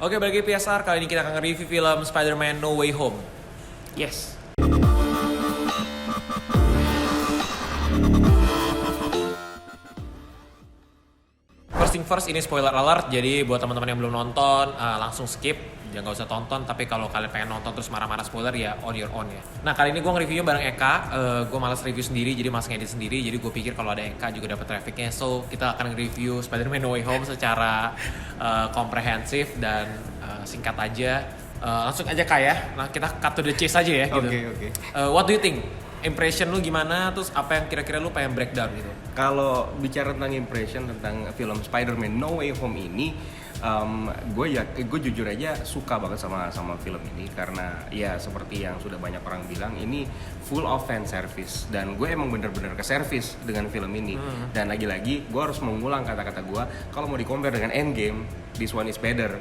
Oke, bagi PSR, kali ini kita akan review film Spider-Man No Way Home. Yes. First thing first, ini spoiler alert, jadi buat teman-teman yang belum nonton, langsung skip, jangan nggak usah tonton. Tapi kalau kalian pengen nonton terus marah-marah spoiler, ya on your own ya. Nah, kali ini gue nge-reviewnya bareng Eka, gue malas review sendiri, jadi malas ngedit sendiri. Jadi gue pikir kalau ada Eka juga dapat trafficnya, so kita akan review Spider-Man No Way Home secara komprehensif dan singkat aja. Langsung aja Kak ya, nah kita cut to the chase aja ya gitu. Oke. What do you think? Impression lu gimana, terus apa yang kira-kira lu pengen breakdown gitu? Kalau bicara tentang impression tentang film Spider-Man No Way Home ini, gue jujur aja suka banget sama film ini karena ya seperti yang sudah banyak orang bilang, ini full of fan service dan gue emang bener-bener ke service dengan film ini. Dan lagi-lagi gue harus mengulang kata-kata gue, kalau mau di-compare dengan Endgame, this one is better.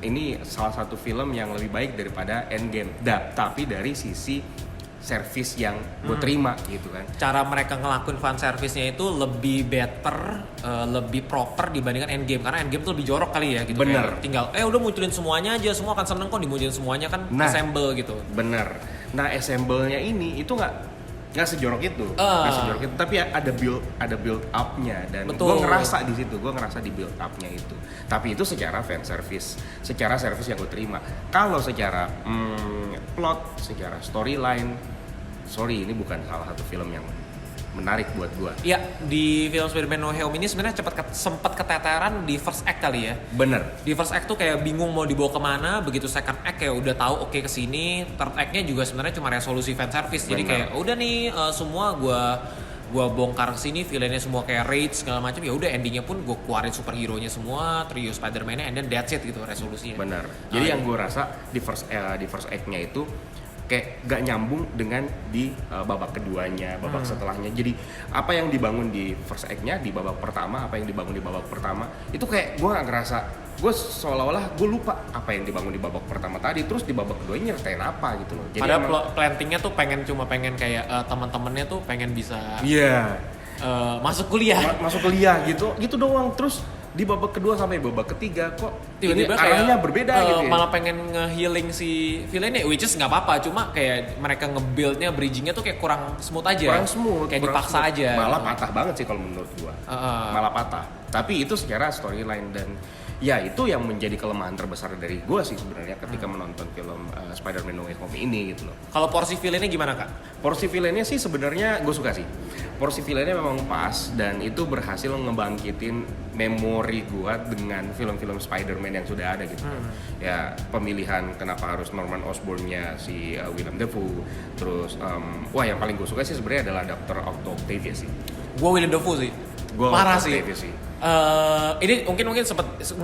Ini salah satu film yang lebih baik daripada Endgame, tapi dari sisi service yang gue terima gitu kan. Cara mereka ngelakuin fan service-nya itu lebih better, lebih proper dibandingkan Endgame, karena Endgame tuh lebih jorok kali ya gitu. Bener. Kayak tinggal udah munculin semuanya aja, semua akan seneng kok dimunculin semuanya kan, assemble gitu. Bener. Nah, assemble-nya ini itu nggak sejorok itu, tapi ada build up-nya dan gue ngerasa di situ, gue ngerasa di build up-nya itu. Tapi itu secara fan service, secara service yang gue terima. Kalau secara plot, secara storyline, sorry, ini bukan salah satu film yang menarik buat gue. Iya, di film Spider-Man No Way Home ini sebenarnya sempat keteteran di first act kali ya. Bener. Di first act tuh kayak bingung mau dibawa kemana, begitu second act kayak udah tahu oke kesini. Third act-nya juga sebenarnya cuma resolusi fan service. Jadi kayak udah nih semua gua bongkar kesini, villainnya semua kayak rage segala macam. Ya udah endingnya pun gue keluarin superhero-nya semua, trio Spider-Man-nya, and then that's it gitu resolusinya. Bener. Jadi yang gue rasa di first act-nya itu kayak gak nyambung dengan di babak keduanya, babak setelahnya. Jadi apa yang dibangun di first act-nya di babak pertama, apa yang dibangun di babak pertama itu kayak gue gak ngerasa, gue seolah-olah gue lupa apa yang dibangun di babak pertama tadi, terus di babak kedua nyertain apa gitu loh. Jadi padahal plantingnya tuh pengen kayak teman-temannya tuh pengen bisa masuk kuliah gitu doang. Terus di babak kedua sampai babak ketiga kok tiba-tiba arahnya berbeda gitu ya. Malah pengen nge-healing si villainnya, which is nggak apa-apa, cuma kayak mereka nge-buildnya, bridgingnya tuh kayak kurang smooth aja, kayak dipaksa aja, malah patah banget sih kalau menurut gua. Malah patah, tapi itu secara storyline dan ya itu yang menjadi kelemahan terbesar dari gue sih sebenarnya ketika menonton film Spider-Man No Way Home ini gitu loh. Kalau porsi villainnya gimana Kak? Porsi villainnya sih sebenarnya gue suka sih. Porsi villainnya memang pas dan itu berhasil ngebangkitin memori gue dengan film-film Spider-Man yang sudah ada gitu. Ya pemilihan kenapa harus Norman Osborn-nya si Willem Dafoe. Terus yang paling gue suka sih sebenarnya adalah Dr. Octavia sih. Gue Willem Dafoe sih. Gua parah sih. Ini mungkin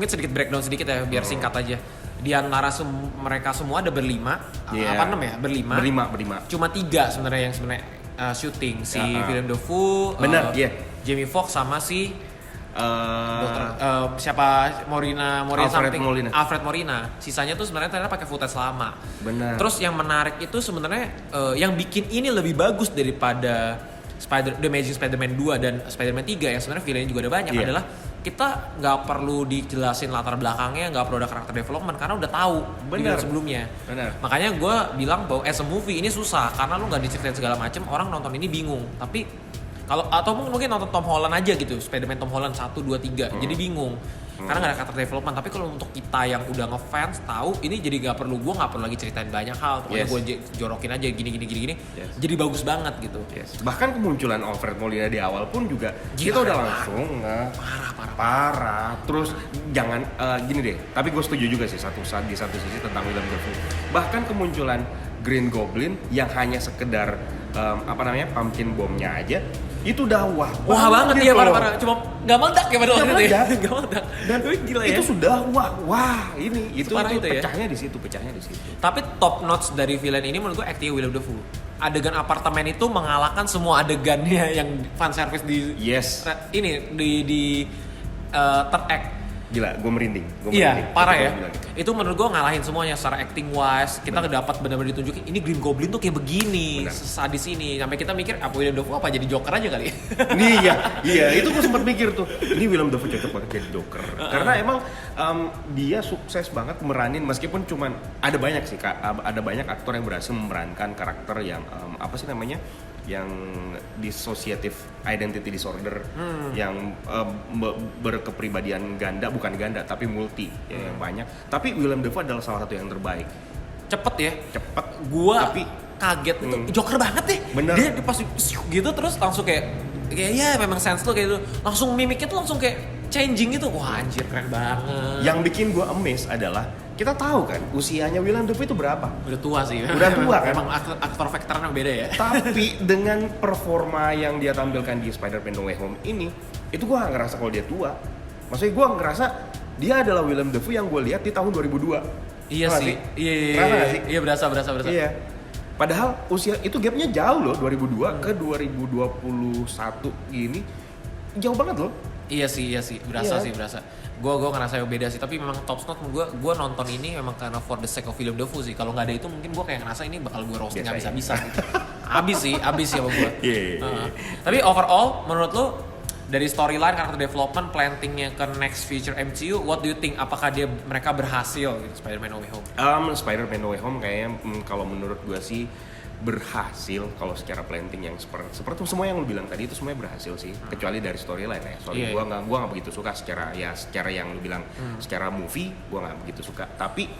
sedikit breakdown sedikit ya biar singkat aja. Di antara mereka semua ada berlima, apa namanya? Berlima. Cuma 3 sebenarnya yang syuting, si Willem Dafoe, Jamie Foxx sama si siapa Alfred Molina. Sisanya tuh sebenarnya ternyata pakai footage lama. Benar. Terus yang menarik itu sebenarnya yang bikin ini lebih bagus daripada The Amazing Spider-Man 2 dan Spider-Man 3 yang sebenarnya villain juga ada banyak adalah kita nggak perlu dijelasin latar belakangnya, nggak perlu ada karakter development karena udah tahu video sebelumnya. Makanya gue bilang bahwa as a movie ini susah karena lu nggak diceritain segala macam, orang nonton ini bingung. Tapi atau mungkin nonton Tom Holland aja gitu, Spider-Man Tom Holland 1, 2, 3 jadi bingung karena nggak ada karakter development. Tapi kalau untuk kita yang udah ngefans tahu ini, jadi gue nggak perlu lagi ceritain banyak hal, pokoknya gue jorokin aja gini jadi bagus banget gitu. Bahkan kemunculan Alfred Molina di awal pun juga kita udah langsung parah. Terus jangan gini deh, tapi gue setuju juga sih di satu sisi tentang Willem Dafoe. Bahkan kemunculan Green Goblin yang hanya sekedar pumpkin bomb-nya aja itu udah wah banget ya, parah cuma nggak meledak ya pada waktu itu ya, nggak meledak dan gila ya, itu sudah wah ini itu pecahnya di situ. Tapi top notch dari villain ini menurut gue acting Willem Dafoe. Adegan apartemen itu mengalahkan semua adegannya yang fan service di third act. Gila, gue merinding. Iya, parah ya. Bilang. Itu menurut gue ngalahin semuanya secara acting wise. Kita dapat benar-benar ditunjukin ini Green Goblin tuh kayak begini, sadis ini. Sampai kita mikir apa Willem Dafoe apa jadi Joker aja kali. Iya, itu gue sempat mikir tuh. Ini Willem Dafoe cocok banget jadi Joker. Karena emang dia sukses banget meranin meskipun cuman ada banyak sih Kak, ada banyak aktor yang berhasil memerankan karakter yang apa sih namanya? Yang dissociative identity disorder, yang berkepribadian ganda, bukan ganda tapi multi ya, yang banyak. Tapi Willem Dafoe adalah salah satu yang terbaik. Cepet. Gua tapi kaget itu Joker banget deh. Bener. Dia pas gitu terus langsung kayak ya memang sense tuh kayak gitu. Langsung mimiknya tuh langsung kayak changing gitu. Wah anjir keren banget. Yang bikin gue amazed adalah kita tahu kan usianya Willem Dafoe itu berapa? Udah tua sih. Udah tua kan? Emang aktor veteran beda ya. Tapi dengan performa yang dia tampilkan di Spider-Man No Way Home ini, itu gue gak ngerasa kalau dia tua. Maksudnya gue ngerasa dia adalah Willem Dafoe yang gue lihat di tahun 2002. Iya sih. Iya berasa. Iya. Padahal usia itu gapnya jauh loh, 2002 ke 2021 gini. Jauh banget loh. Iya sih, berasa. Gue ngerasa yang beda sih, tapi memang top notch gue nonton ini memang karena for the sake of Willem Dafoe sih. Kalau nggak ada itu mungkin gue kayak ngerasa ini bakal gue roasting nggak bisa gitu. Abis sih sama gue. Tapi overall menurut lo dari storyline, karakter development, plantingnya ke next future MCU, what do you think? Apakah mereka berhasil gitu, Spider-Man No Way Home? Spider-Man No Way Home kayaknya kalau menurut gue sih berhasil kalau secara planting yang seperti semua yang lu bilang tadi itu semuanya berhasil sih, kecuali dari storyline ya. Soalnya gua nggak begitu suka secara yang lu bilang secara movie gua nggak begitu suka. Tapi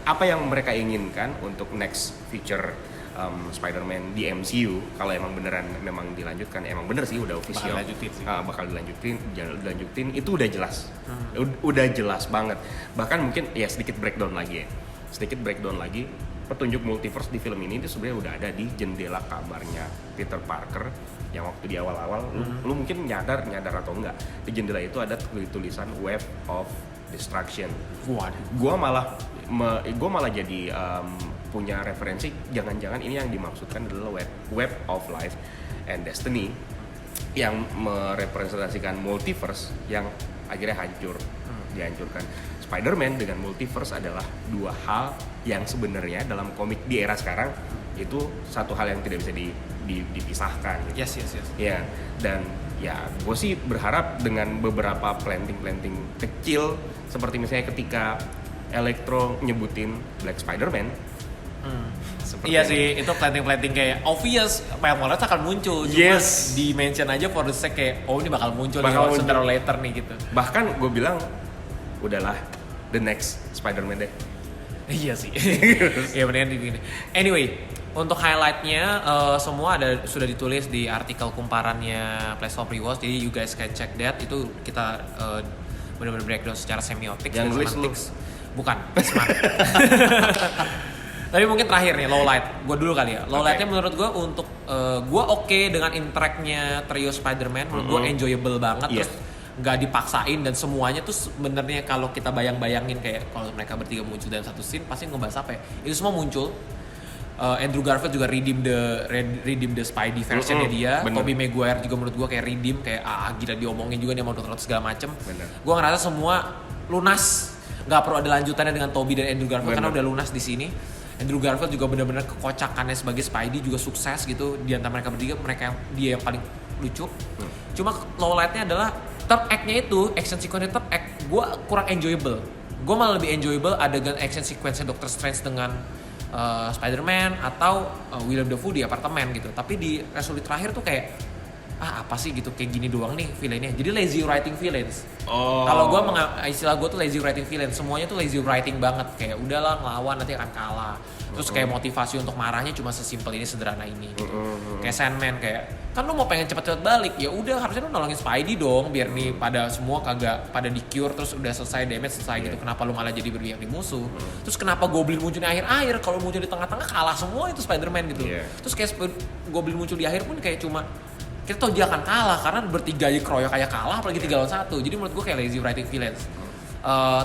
apa yang mereka inginkan untuk next feature Spider-Man di MCU kalau emang beneran memang dilanjutkan, emang bener sih udah official bakal dilanjutin itu udah jelas. Udah jelas banget. Bahkan mungkin ya sedikit breakdown lagi. Petunjuk multiverse di film ini itu sebenarnya udah ada di jendela kamarnya Peter Parker yang waktu di awal-awal lu mungkin nyadar atau enggak, di jendela itu ada tulisan Web of Destruction. Gua malah jadi punya referensi jangan-jangan ini yang dimaksudkan adalah Web of Life and Destiny yang merepresentasikan multiverse yang akhirnya dihancurkan. Spider-Man dengan multiverse adalah dua hal yang sebenarnya dalam komik di era sekarang itu satu hal yang tidak bisa dipisahkan. Gitu. Yes. Ya, dan ya gue sih berharap dengan beberapa planting kecil seperti misalnya ketika Electro nyebutin Black Spider-Man. Iya sih, itu planting kayak obvious, Miles Morales akan muncul. Cuma di mention aja for the sake kayak ini bakal muncul sebentar later nih gitu. Bahkan gue bilang udahlah the next Spider-Man deh. Iya sih. Iya benar begini. Anyway, untuk highlightnya semua sudah ditulis di artikel kumparannya Platform Rewatch. Jadi you guys can check that. Itu kita benar-benar breakdown secara semiotik dan semantics. Bukan, smart. Tapi mungkin terakhir nih lowlight. Gue dulu kali ya. Lowlightnya menurut gue untuk gue oke dengan interact-nya trio Spider-Man. Menurut gue enjoyable banget. Terus nggak dipaksain dan semuanya tuh sebenarnya kalau kita bayangin kayak kalau mereka bertiga muncul dalam satu scene pasti ngebahas apa ya, itu semua muncul. Andrew Garfield juga redeem the Spidey versionnya dia. Tobey Maguire juga menurut gue kayak redeem kayak gila diomongin juga dia mau nonton segala macem. Gue ngerasa semua lunas, nggak perlu ada lanjutannya dengan Tobey dan Andrew Garfield karena udah lunas di sini. Andrew Garfield juga benar-benar kekocakannya sebagai Spidey juga sukses gitu di antara mereka bertiga, dia yang paling lucu. Cuma lowlightnya adalah third act-nya itu, action sequence third act, gue kurang enjoyable. Gue malah lebih enjoyable adegan action sequence-nya Doctor Strange dengan Spider-Man atau Willem Dafoe di apartemen gitu. Tapi di resolusi terakhir tuh kayak apa sih gitu, kayak gini doang nih villainnya. Jadi lazy writing villains. Kalau gue istilah gue tuh lazy writing villains, semuanya tuh lazy writing banget. Kayak udahlah ngelawan nanti akan kalah. Terus kayak motivasi untuk marahnya cuma sesimpel ini, sederhana ini. Gitu. Kayak Sandman kayak kan lu mau pengen cepet-cepet balik, ya udah harusnya lu nolongin Spidey dong biar nih pada semua kagak pada di cure terus udah selesai damage gitu. Kenapa lu malah jadi berpihak di musuh? Terus kenapa Goblin muncul di akhir-akhir? Kalau muncul di tengah-tengah kalah semua itu Spider-Man gitu. Terus kayak Goblin muncul di akhir pun kayak cuma kita tahu dia akan kalah karena bertiga aja keroyok kayak kalah apalagi 3 lawan 1. Jadi menurut gue kayak lazy writing villains.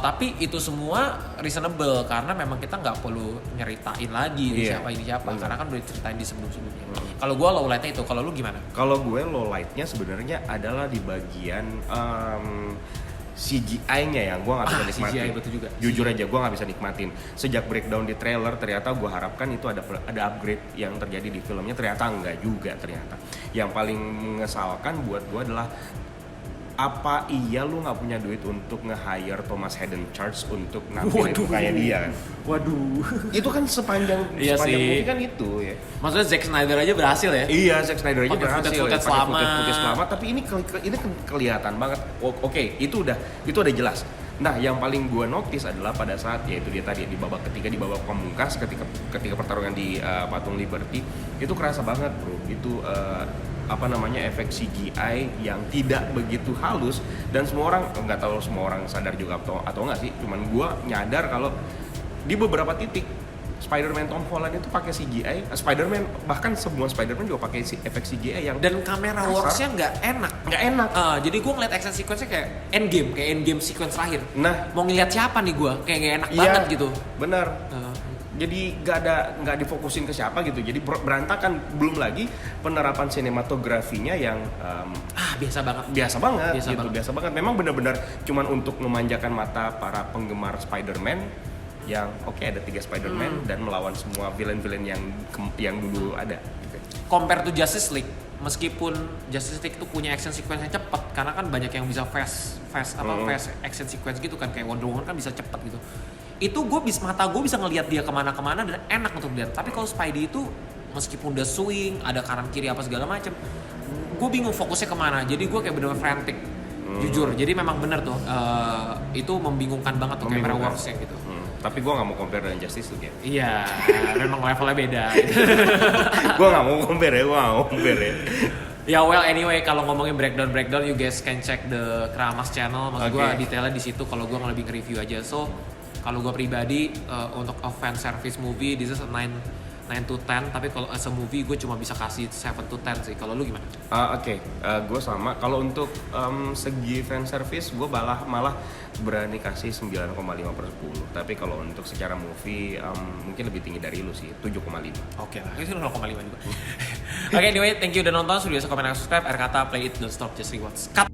Tapi itu semua reasonable karena memang kita nggak perlu nyeritain lagi siapa karena kan udah diceritain di sebelum-sebelumnya. Kalau gue lowlightnya itu, kalau lu gimana? Kalau gue lowlightnya sebenarnya adalah di bagian CGI-nya yang gue nggak bisa nikmatin. CGI betul juga. Jujur aja gue nggak bisa nikmatin. Sejak breakdown di trailer ternyata gue harapkan itu ada upgrade yang terjadi di filmnya, ternyata enggak juga ternyata. Yang paling mengesalkan buat gue adalah apa iya lu nggak punya duit untuk nge-hire Thomas Hayden Church untuk nampilin mukanya dia kan? Waduh. Itu kan sepanjang Iya sih. movie kan itu ya. Maksudnya Zack Snyder aja berhasil ya? Iya, Zack Snyder aja Pakai berhasil footage-footage pakai lama. footage lama, tapi ini kelihatan banget. Oke, itu udah jelas. Nah, yang paling gue notice adalah pada saat yaitu dia tadi di babak ketiga, di babak pamungkas ketika pertarungan di Patung Liberty itu kerasa banget, bro. Itu efek CGI yang tidak begitu halus dan semua orang nggak tahu semua orang sadar juga atau nggak sih, cuman gue nyadar kalau di beberapa titik Spider-Man Tom Holland itu pakai CGI, Spider-Man bahkan semua Spider-Man juga pakai efek CGI yang dan kamera works-nya nggak enak. Jadi gue ngeliat action sequence-nya kayak endgame sequence terakhir. Nah, mau ngeliat siapa nih gue, kayak nggak enak iya, banget gitu. Bener. Jadi nggak difokusin ke siapa gitu. Jadi berantakan. Belum lagi penerapan sinematografinya yang biasa banget. Memang benar-benar cuman untuk memanjakan mata para penggemar Spider-Man yang ada 3 Spider-Man dan melawan semua villain-villain yang dulu ada. Gitu. Compare to Justice League, meskipun Justice League itu punya action sequence yang cepat, karena kan banyak yang bisa fast action sequence gitu kan, kayak Wonder Woman kan bisa cepat gitu. Itu mata gue bisa ngelihat dia kemana-kemana dan enak untuk lihat. Tapi kalau Spidey itu meskipun udah swing, ada kanan kiri apa segala macem, gue bingung fokusnya kemana. Jadi gue kayak bener-bener frantic, jujur. Jadi memang bener tuh, itu membingungkan bank tuh camera works-nya gitu. Tapi gue nggak mau compare dengan Justice League ya. Iya, memang levelnya beda. Gue nggak mau compare ya. Ya well anyway, kalau ngomongin breakdown you guys can check the Kramas channel. Maksud gue detailnya di situ. Kalau gue lebih nge-review aja. So kalau gue pribadi untuk a fan service movie, this is a 9 to 10. Tapi kalau as a movie gue cuma bisa kasih 7 to 10 sih. Kalau lu gimana? Gue sama. Kalau untuk segi fan service gue malah berani kasih 9,5/10. Tapi kalau untuk secara movie mungkin lebih tinggi dari lu sih, 7,5. Oke lah, itu 0,5 juga. Oke, anyway, thank you udah nonton. Sudah bisa komen dan subscribe. Air kata play it, don't stop, just rewards. Cut.